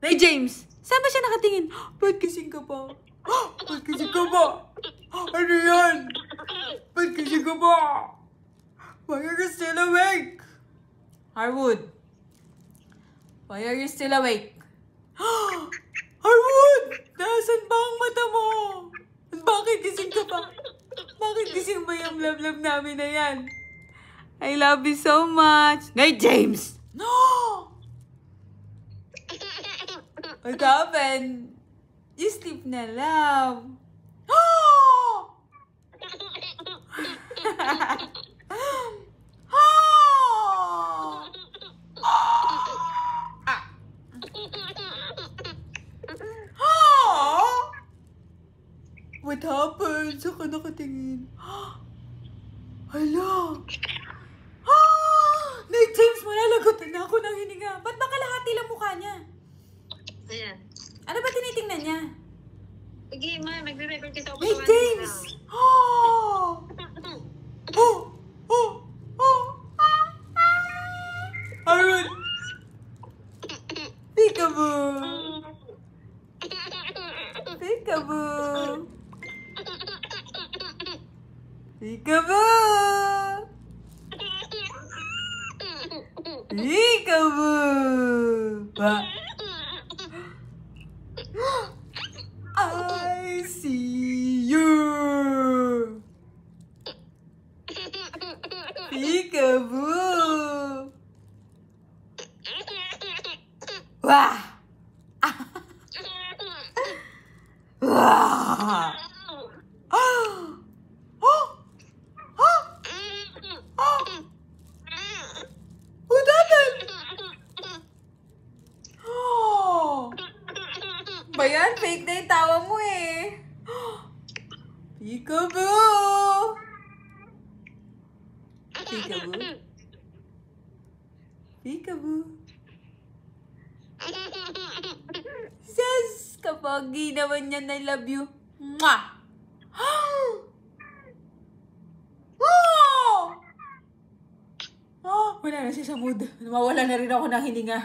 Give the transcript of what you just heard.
Nay James, saan ba siya nakatingin? Ba't gising ka pa? Ba't gising ka pa? Ano yan? Ba't gising ka pa? Why are you still awake? Harwood, why are you still awake? Harwood! Nasaan ba ang mata mo? Bakit gising ka pa? Bakit gising ba yung love namin na yan? I love you so much. Nay James! No! What happened? You sleep na, love. What happened? Saan ka nakatingin? Hala! Nay James, malalagotan na ako ng hininga. Ba't ba kalahati lang mukha niya? Ayan. Ano ba tinitingnan niya? Sige, ma, magre-record kita ako. Nay James! Harwood! Peekaboo! Peekaboo! Peekaboo! Peekaboo! I see you! Peekaboo! Wah! Wah! What happened? Ba yan? Fake na yung tawa mo eh. Peekaboo! Peekaboo? Peekaboo? Sus! Kapagi naman yan, I love you. Mwah! Wala na siya sa mood. Nawawala na rin ako ng hininga.